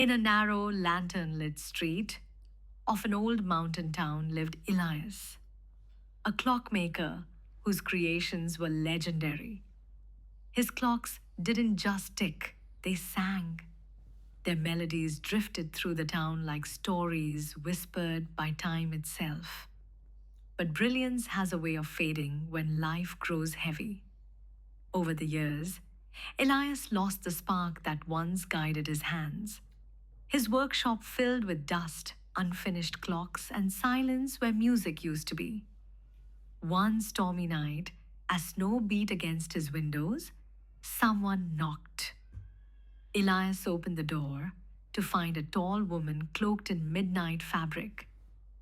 In a narrow, lantern lit street of an old mountain town lived Elias, a clockmaker whose creations were legendary. His clocks didn't just tick, they sang. Their melodies drifted through the town like stories whispered by time itself. But brilliance has a way of fading when life grows heavy. Over the years, Elias lost the spark that once guided his hands. His workshop filled with dust, unfinished clocks, and silence where music used to be. One stormy night, as snow beat against his windows, someone knocked. Elias opened the door to find a tall woman cloaked in midnight fabric,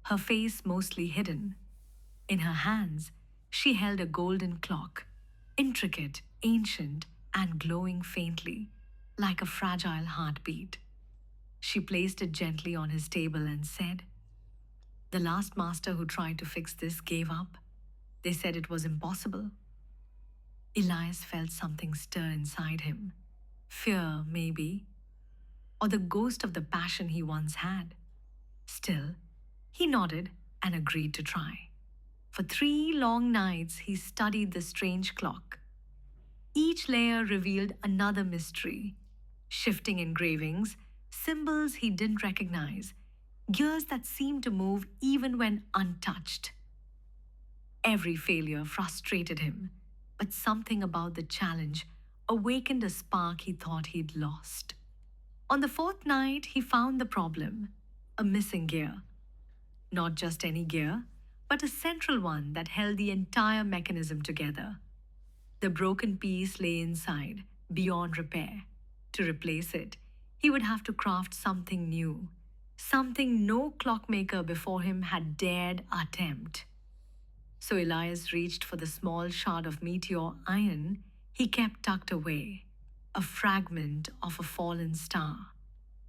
her face mostly hidden. In her hands, she held a golden clock, intricate, ancient, and glowing faintly, like a fragile heartbeat. She placed it gently on his table and said, "The last master who tried to fix this gave up. They said it was impossible." Elias felt something stir inside him. Fear, maybe, or the ghost of the passion he once had. Still, he nodded and agreed to try. For 3 long nights, he studied the strange clock. Each layer revealed another mystery: shifting engravings, symbols he didn't recognize, gears that seemed to move even when untouched. Every failure frustrated him, but something about the challenge awakened a spark he thought he'd lost. On the fourth night, he found the problem: a missing gear. Not just any gear, but a central one that held the entire mechanism together. The broken piece lay inside, beyond repair. To replace it, he would have to craft something new, something no clockmaker before him had dared attempt. So Elias reached for the small shard of meteor iron he kept tucked away, a fragment of a fallen star,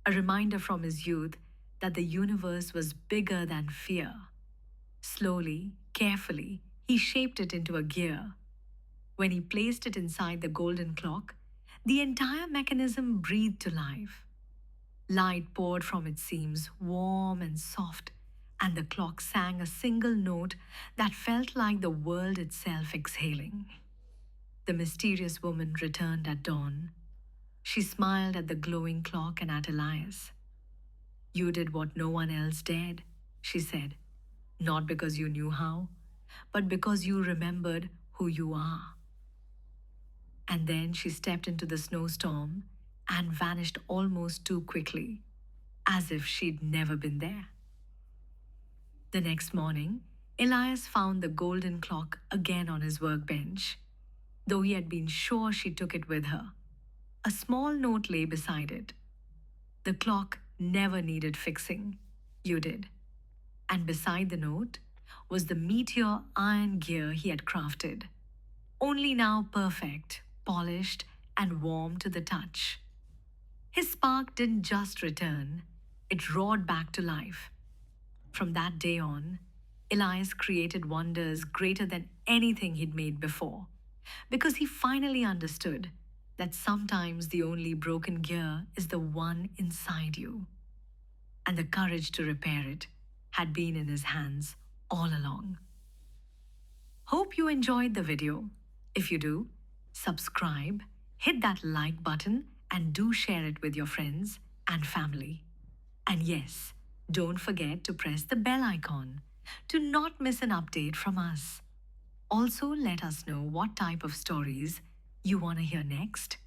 a reminder from his youth that the universe was bigger than fear. Slowly, carefully, he shaped it into a gear. When he placed it inside the golden clock, the entire mechanism breathed to life. Light poured from its seams, warm and soft, and the clock sang a single note that felt like the world itself exhaling. The mysterious woman returned at dawn. She smiled at the glowing clock and at Elias. "You did what no one else dared," she said, "not because you knew how, but because you remembered who you are." And then she stepped into the snowstorm and vanished almost too quickly, as if she'd never been there. The next morning, Elias found the golden clock again on his workbench, though he had been sure she took it with her. A small note lay beside it. "The clock never needed fixing. You did." And beside the note was the meteor iron gear he had crafted, only now perfect, polished, and warm to the touch. His spark didn't just return, it roared back to life. From that day on, Elias created wonders greater than anything he'd made before, because he finally understood that sometimes the only broken gear is the one inside you. And the courage to repair it had been in his hands all along. Hope you enjoyed the video. If you do, subscribe, hit that like button, and do share it with your friends and family. And yes, don't forget to press the bell icon to not miss an update from us. Also, let us know what type of stories you want to hear next.